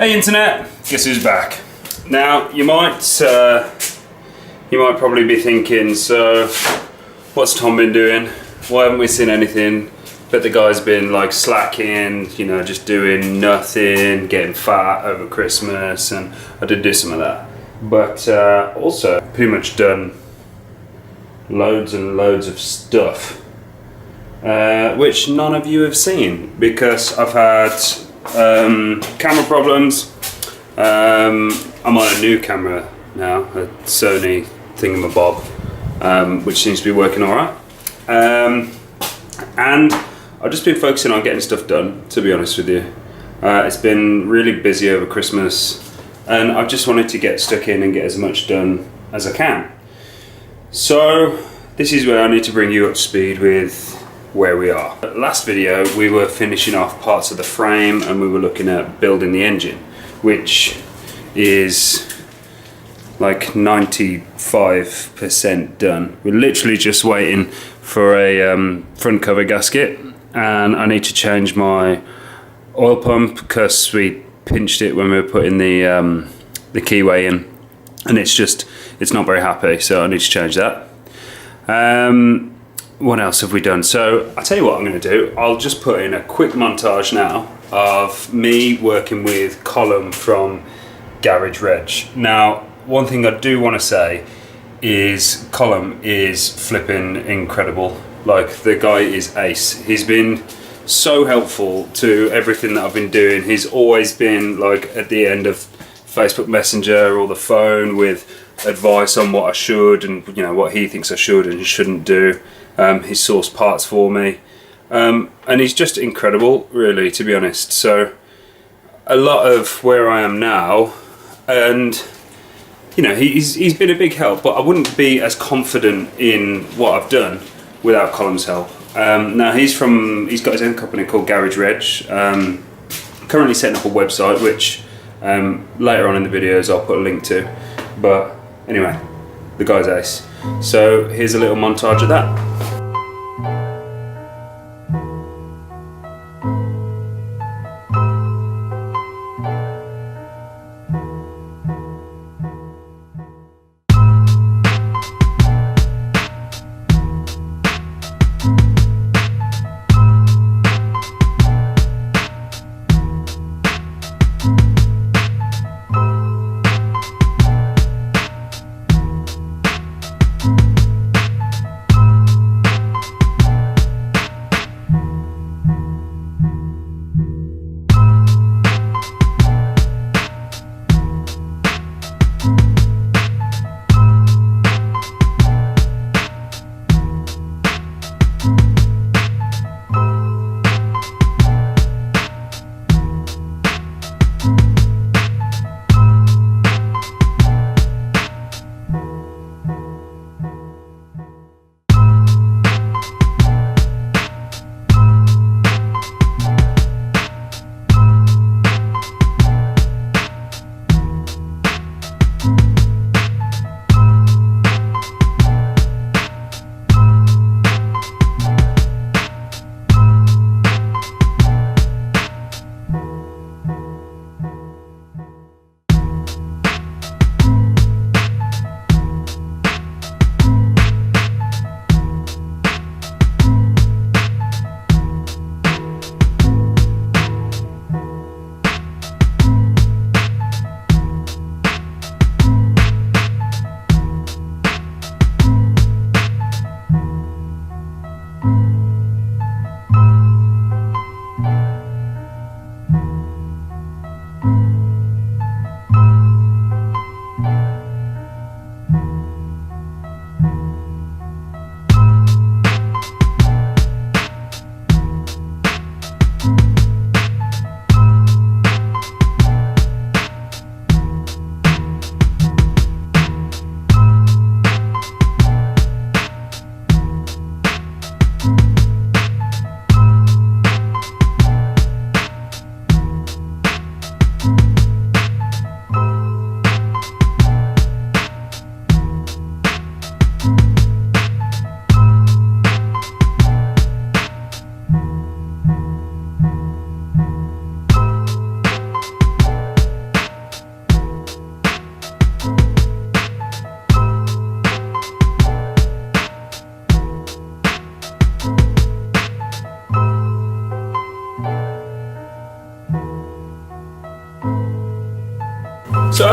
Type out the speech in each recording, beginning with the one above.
Hey internet, guess who's back? Now you might probably be thinking, so what's Tom been doing? Why haven't we seen anything? But the guy's been like slacking, you know, just doing nothing, getting fat over Christmas, and I did do some of that. But also pretty much done loads and loads of stuff, which none of you have seen because I've had camera problems. I'm on a new camera now, a Sony thingamabob, which seems to be working alright. And I've just been focusing on getting stuff done, to be honest with you. It's been really busy over Christmas, and I've just wanted to get stuck in and get as much done as I can. So this is where I need to bring you up to speed with where we are. Last video we were finishing off parts of the frame and we were looking at building the engine, which is like 95% done. We're literally just waiting for a front cover gasket, and I need to change my oil pump because we pinched it when we were putting the keyway in, and it's not very happy, so I need to change that. What else have we done? So I'll tell you what I'm going to do. I'll just put in a quick montage now of me working with Colm from Garage Reg. Now, one thing I do want to say is Colm is flipping incredible. Like, the guy is ace. He's been so helpful to everything that I've been doing. He's always been like at the end of Facebook Messenger or the phone with advice on what I should and, you know, what he thinks I should and shouldn't do. He's sourced parts for me, and he's just incredible, really, to be honest. So a lot of where I am now, and you know, he's been a big help, but I wouldn't be as confident in what I've done without Colm's help. Now he's got his own company called Garage Reg. Currently setting up a website, which later on in the videos I'll put a link to. But anyway, the guy's ace. So here's a little montage of that.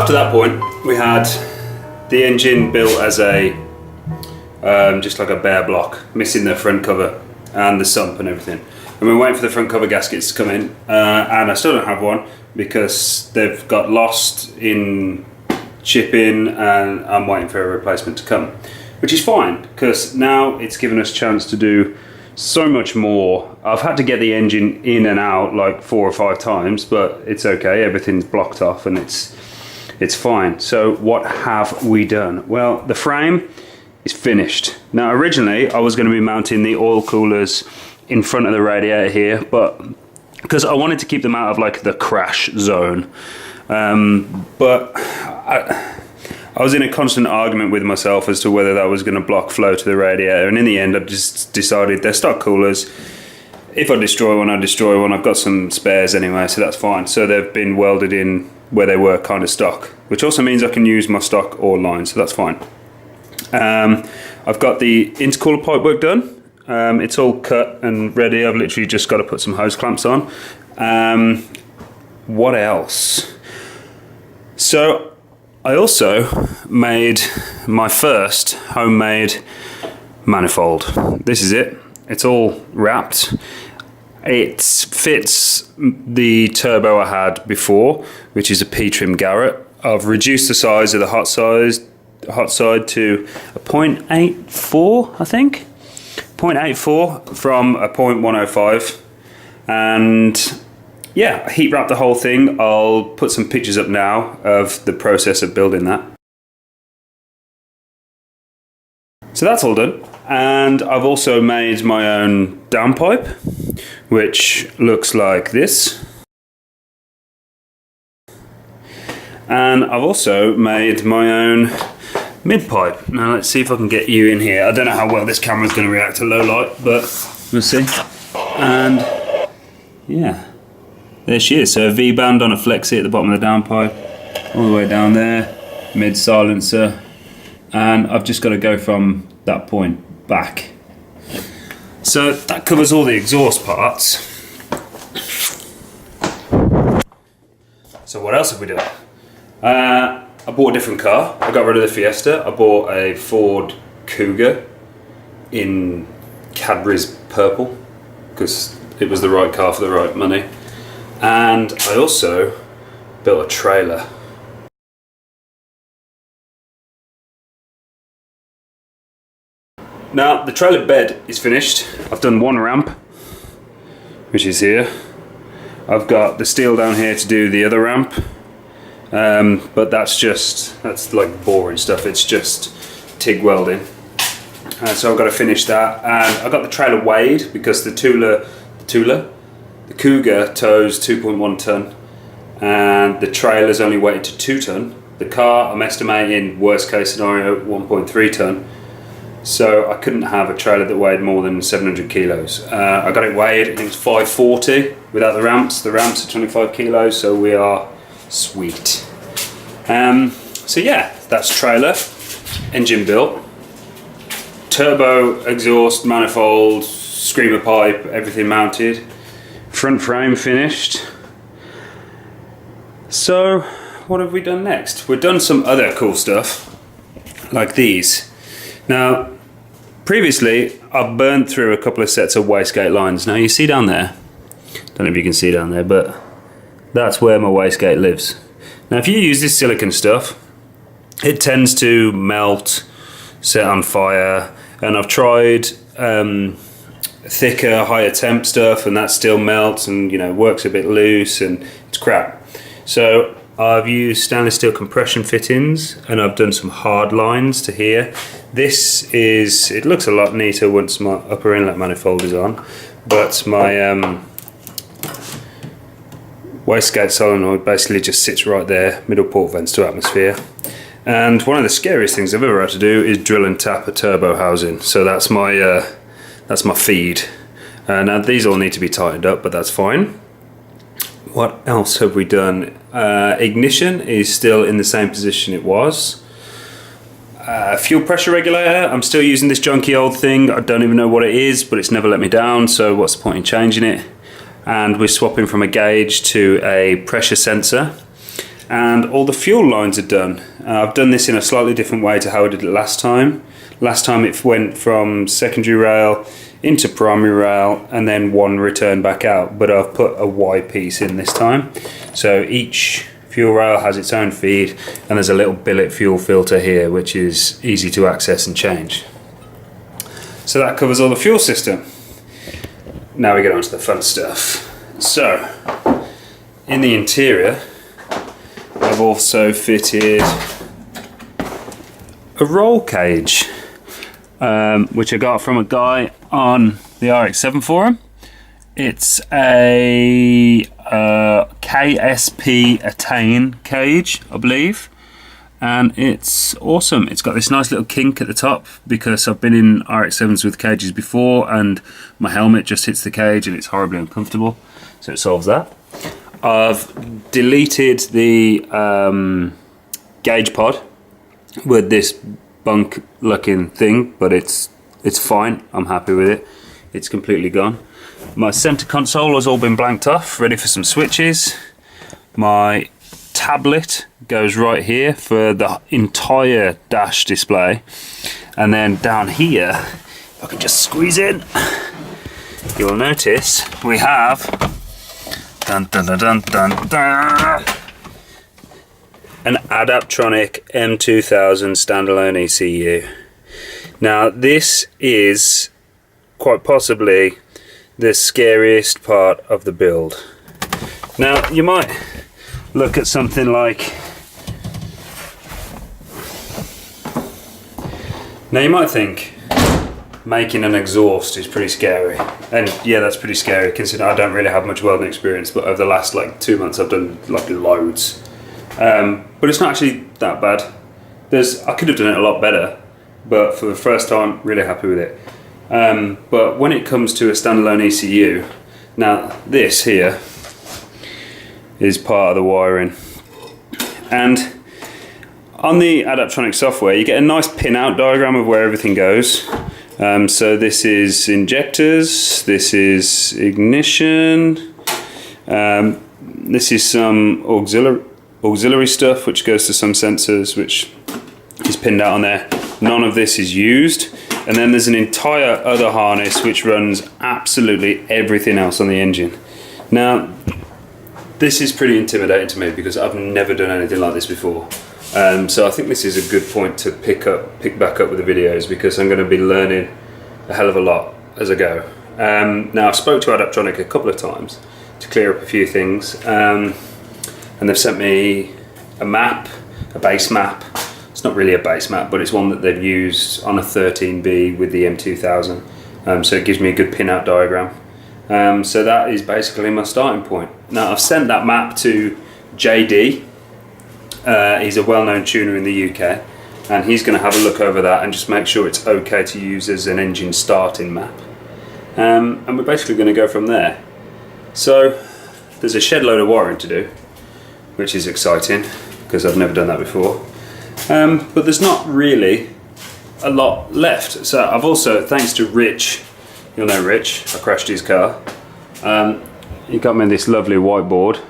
after that point, we had the engine built as a just like a bare block, missing the front cover and the sump and everything. And we're waiting for the front cover gaskets to come in, and I still don't have one because they've got lost in shipping, and I'm waiting for a replacement to come, which is fine because now it's given us a chance to do so much more. I've had to get the engine in and out like 4 or 5 times, but it's okay. Everything's blocked off and it's fine. So what have we done? Well, the frame is finished. Now originally I was going to be mounting the oil coolers in front of the radiator here, but because I wanted to keep them out of like the crash zone, but I was in a constant argument with myself as to whether that was going to block flow to the radiator, and in the end I just decided they're stock coolers. If I destroy one, I destroy one. I've got some spares anyway, so that's fine. So they've been welded in where they were kind of stock, which also means I can use my stock ore line, so that's fine. I've got the intercooler pipe work done. It's all cut and ready. I've literally just got to put some hose clamps on. What else? So I also made my first homemade manifold. This is it. It's all wrapped. It fits the turbo I had before, which is a P-trim Garrett. I've reduced the size of the hot side to a 0.84, I think. 0.84 from a 0.105. And yeah, I heat wrap the whole thing. I'll put some pictures up now of the process of building that. So that's all done. And I've also made my own downpipe, which looks like this. And I've also made my own mid-pipe. Now let's see if I can get you in here. I don't know how well this camera's going to react to low light, but we'll see. And yeah, there she is. So a V-band on a flexi at the bottom of the downpipe, all the way down there, mid silencer, and I've just got to go from that point back. So that covers all the exhaust parts. So what else have we done? I bought a different car. I got rid of the Fiesta. I bought a Ford Cougar in Cadbury's purple because it was the right car for the right money. And I also built a trailer. Now the trailer bed is finished. I've done one ramp, which is here. I've got the steel down here to do the other ramp, but that's like boring stuff. It's just TIG welding. So I've got to finish that, and I got the trailer weighed because the Cougar tows 2.1 ton, and the trailer's only weighted to 2 ton. The car, I'm estimating worst case scenario 1.3 ton. So I couldn't have a trailer that weighed more than 700 kilos. I got it weighed, I think it's 540 without the ramps. The ramps are 25 kilos, so we are sweet. So yeah, that's trailer, engine built, turbo, exhaust, manifold, screamer pipe, everything mounted, front frame finished. So what have we done next? We've done some other cool stuff, like these. Now, previously, I've burnt through a couple of sets of wastegate lines. Now you see down there, don't know if you can see down there, but that's where my wastegate lives. Now if you use this silicone stuff, it tends to melt, set on fire, and I've tried thicker, higher temp stuff, and that still melts and works a bit loose, and it's crap. So I've used stainless steel compression fittings, and I've done some hard lines to here. It looks a lot neater once my upper inlet manifold is on, but my wastegate solenoid basically just sits right there, middle port vents to atmosphere. And one of the scariest things I've ever had to do is drill and tap a turbo housing. So that's my feed. Now these all need to be tightened up, but that's fine. What else have we done? Ignition is still in the same position it was. Fuel pressure regulator, I'm still using this junky old thing. I don't even know what it is, but it's never let me down, so what's the point in changing it? And we're swapping from a gauge to a pressure sensor. and all the fuel lines are done. I've done this in a slightly different way to how I did it last time. Last time it went from secondary rail into primary rail and then one return back out, but I've put a Y piece in this time. So each fuel rail has its own feed, and there's a little billet fuel filter here which is easy to access and change. So that covers all the fuel system. Now we get on to the fun stuff. So in the interior I've also fitted a roll cage, which I got from a guy on the RX7 forum. It's a KSP Attain cage, I believe, and it's awesome. It's got this nice little kink at the top because I've been in RX7s with cages before and my helmet just hits the cage and it's horribly uncomfortable, so it solves that. I've deleted the gauge pod with this bunk looking thing, but it's fine. I'm happy with it. It's completely gone. My center console has all been blanked off, ready for some switches. My tablet goes right here for the entire dash display, and then down here, if I can just squeeze in, you'll notice we have an Adaptronic M2000 standalone ECU. Now this is quite possibly the scariest part of the build. Now you might look at something like, now you might think making an exhaust is pretty scary, and yeah, that's pretty scary considering I don't really have much welding experience, but over the last like 2 months I've done like loads. But it's not actually that bad. I could have done it a lot better, but for the first time, really happy with it. But when it comes to a standalone ECU, now this here is part of the wiring, and on the Adaptronic software you get a nice pin-out diagram of where everything goes. So this is injectors, this is ignition, this is some auxiliary stuff which goes to some sensors, which is pinned out on there. None of this is used. And then there's an entire other harness which runs absolutely everything else on the engine. Now, this is pretty intimidating to me because I've never done anything like this before. So I think this is a good point to pick back up with the videos, because I'm going to be learning a hell of a lot as I go. Now, I've spoke to Adaptronic a couple of times to clear up a few things, and they've sent me a map, a base map. It's not really a base map, but it's one that they've used on a 13B with the M2000. So it gives me a good pin-out diagram. So that is basically my starting point. Now I've sent that map to JD. He's a well-known tuner in the UK, and he's going to have a look over that and just make sure it's okay to use as an engine starting map. And we're basically going to go from there. So there's a shed load of wiring to do, which is exciting because I've never done that before. But there's not really a lot left. So I've also, thanks to Rich, you'll know Rich, I crashed his car. He got me this lovely whiteboard.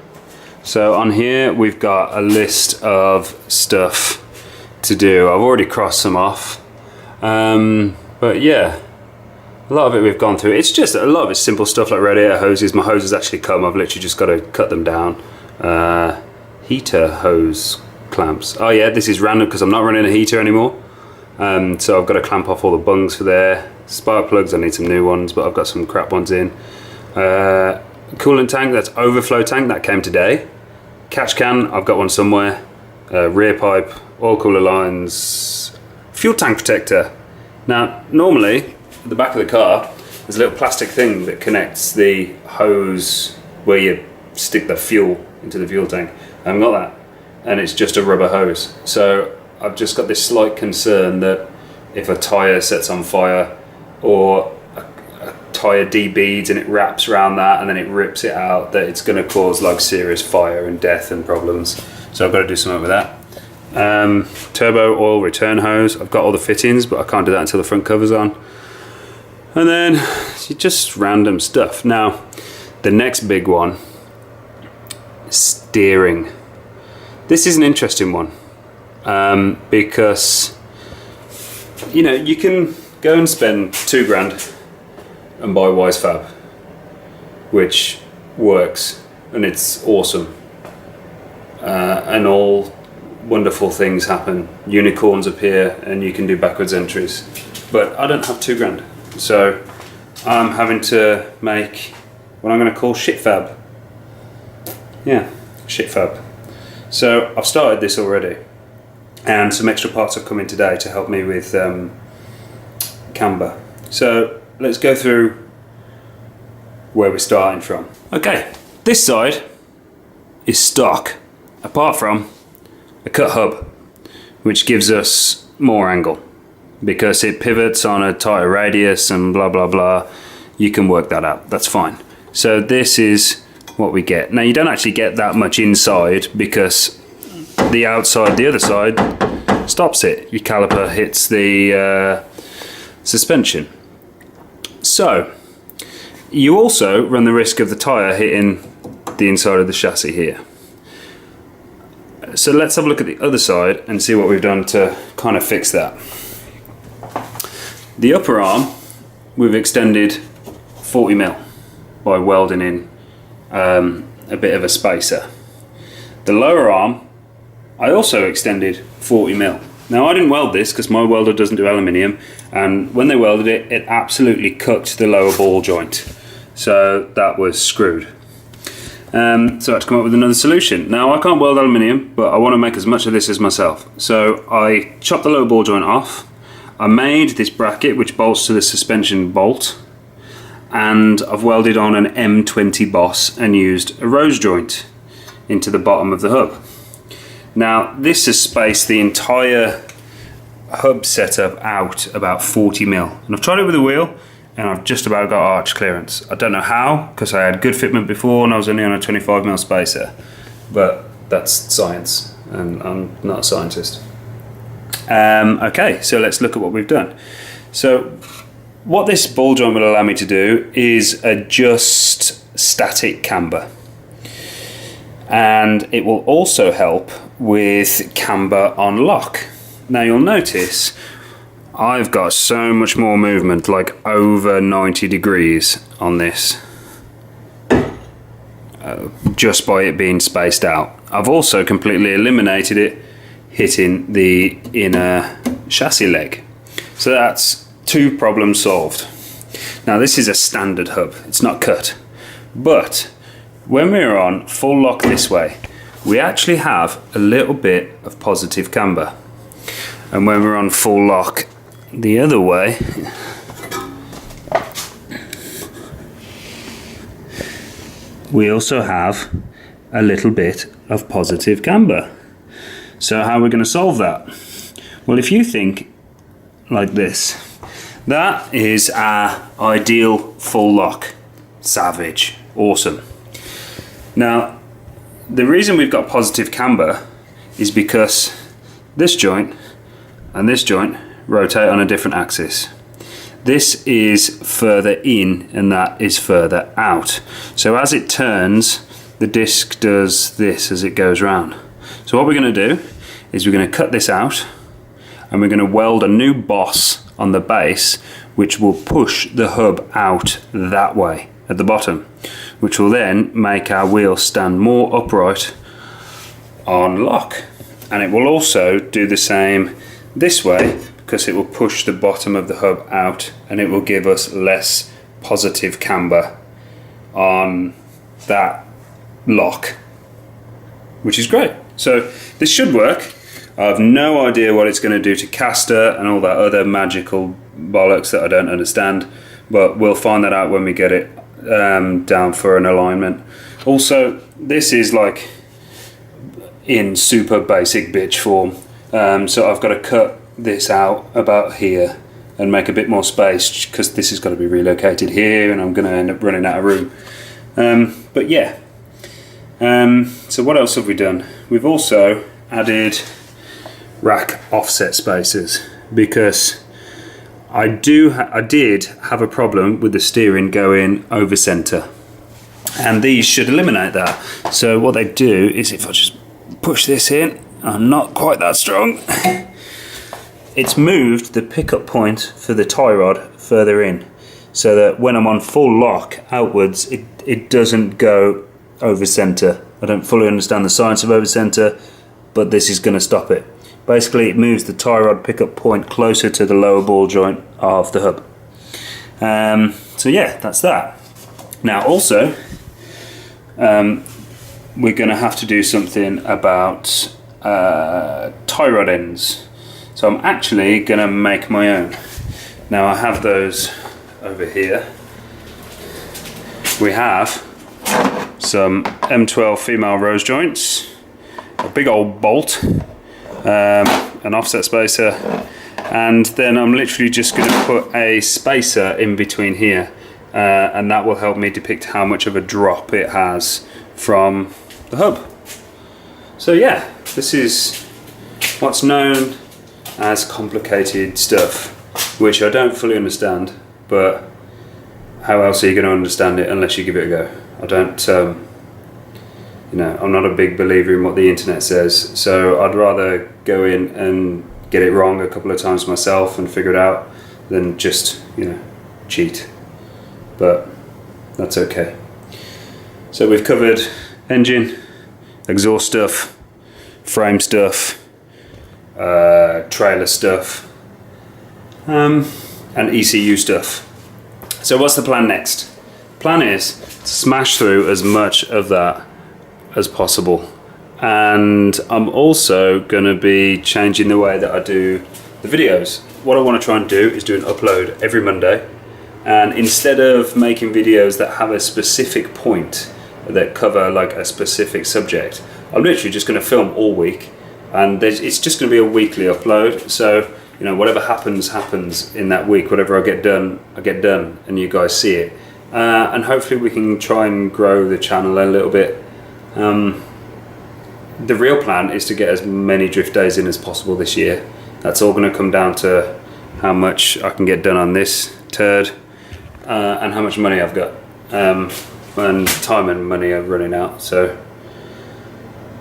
So on here we've got a list of stuff to do. I've already crossed some off. But yeah, a lot of it we've gone through. It's just, a lot of it's simple stuff like radiator hoses. My hoses actually come, I've literally just got to cut them down. Heater hose clamps. Oh yeah, this is random because I'm not running a heater anymore. So I've got to clamp off all the bungs for there. Spark plugs, I need some new ones, but I've got some crap ones in. Coolant tank, that's overflow tank, that came today. Catch can, I've got one somewhere. Rear pipe, oil cooler lines, fuel tank protector. Now, normally, at the back of the car, there's a little plastic thing that connects the hose where you stick the fuel into the fuel tank. I haven't got that, and it's just a rubber hose. So I've just got this slight concern that if a tyre sets on fire, or a tyre debeads and it wraps around that and then it rips it out, that it's going to cause like serious fire and death and problems. So I've got to do something with that. Turbo oil return hose, I've got all the fittings, but I can't do that until the front cover's on. And then just random stuff. Now the next big one, steering. This is an interesting one because, you know, you can go and spend £2 and buy Wise Fab, which works and it's awesome, and all wonderful things happen. Unicorns appear and you can do backwards entries, but I don't have £2, so I'm having to make what I'm going to call shit fab. Yeah, shit fab. So I've started this already, and some extra parts have come in today to help me with camber. So let's go through where we're starting from. Okay, this side is stock, apart from a cut hub, which gives us more angle because it pivots on a tighter radius and blah blah blah. You can work that out, that's fine. So this is what we get. Now you don't actually get that much inside because the outside, the other side, stops it. Your caliper hits the suspension. So you also run the risk of the tyre hitting the inside of the chassis here. So let's have a look at the other side and see what we've done to kind of fix that. The upper arm we've extended 40mm by welding in a bit of a spacer. The lower arm I also extended 40mm. Now I didn't weld this because my welder doesn't do aluminium, and when they welded it, it absolutely cut the lower ball joint, so that was screwed. So I had to come up with another solution. Now I can't weld aluminium, but I want to make as much of this as myself, so I chopped the lower ball joint off. I made this bracket which bolts to the suspension bolt, and I've welded on an M20 Boss and used a rose joint into the bottom of the hub. Now this has spaced the entire hub setup out about 40mm, and I've tried it with a wheel and I've just about got arch clearance. I don't know how, because I had good fitment before and I was only on a 25mm spacer, but that's science and I'm not a scientist. Okay, so let's look at what we've done. So what this ball joint will allow me to do is adjust static camber, and it will also help with camber on lock. Now you'll notice I've got so much more movement, like over 90 degrees on this, just by it being spaced out. I've also completely eliminated it hitting the inner chassis leg. So that's 2 problems solved. Now this is a standard hub, it's not cut, but when we're on full lock this way, we actually have a little bit of positive camber, and when we're on full lock the other way, we also have a little bit of positive camber. So how are we going to solve that? Well, if you think like this, that is our ideal full lock. Savage, awesome. Now the reason we've got positive camber is because this joint and this joint rotate on a different axis. This is further in and that is further out. So as it turns, the disc does this as it goes round. So what we're going to do is we're going to cut this out and we're going to weld a new boss on the base, which will push the hub out that way at the bottom, which will then make our wheel stand more upright on lock. And it will also do the same this way, because it will push the bottom of the hub out and it will give us less positive camber on that lock, which is great. So this should work. I have no idea what it's going to do to caster and all that other magical bollocks that I don't understand, but we'll find that out when we get it down for an alignment. Also, this is like in super basic bitch form, so I've got to cut this out about here and make a bit more space because this has got to be relocated here and I'm going to end up running out of room. But yeah, so what else have we done? We've also added rack offset spacers because I did have a problem with the steering going over center, and these should eliminate that. So what they do is, if I just push this in. I'm not quite that strong. It's moved the pickup point for the tie rod further in, so that when I'm on full lock outwards, it doesn't go over center. I don't fully understand the science of over center, but this is going to stop it. Basically, it moves the tie rod pickup point closer to the lower ball joint of the hub. So yeah, that's that. Now also, we're going to have to do something about tie rod ends. So I'm actually going to make my own. Now I have those over here. We have some M12 female rose joints, a big old bolt, an offset spacer, and then I'm literally just going to put a spacer in between here, and that will help me depict how much of a drop it has from the hub. So yeah, this is what's known as complicated stuff, which I don't fully understand, but how else are you going to understand it unless you give it a go? I don't, you know, I'm not a big believer in what the internet says, so I'd rather go in and get it wrong a couple of times myself and figure it out than just, you know, cheat. But that's okay. So we've covered engine, exhaust stuff, frame stuff, trailer stuff, and ECU stuff. So what's the plan next? Plan is to smash through as much of that as possible, and I'm also going to be changing the way that I do the videos. What I want to try and do is do an upload every Monday, and instead of making videos that have a specific point that cover like a specific subject, I'm literally just going to film all week, and it's just going to be a weekly upload. So you know, whatever happens in that week. Whatever I get done, and you guys see it. And hopefully we can try and grow the channel a little bit. The real plan is to get as many drift days in as possible this year. That's all going to come down to how much I can get done on this turd, and how much money I've got. And time and money are running out. So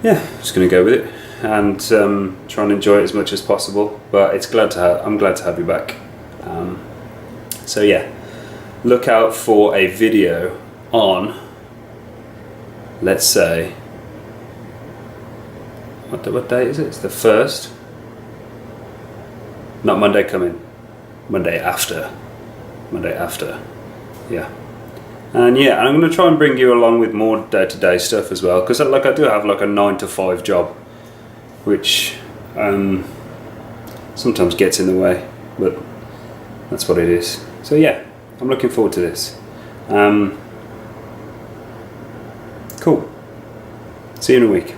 yeah, just going to go with it and try and enjoy it as much as possible. But I'm glad to have you back. So yeah, look out for a video on, let's say, what day is it? It's the 1st. Not Monday coming, Monday after. Yeah. And yeah, I'm going to try and bring you along with more day-to-day stuff as well, because like I do have like a 9 to 5 job, which sometimes gets in the way, but that's what it is. So yeah, I'm looking forward to this. Cool. See you in a week.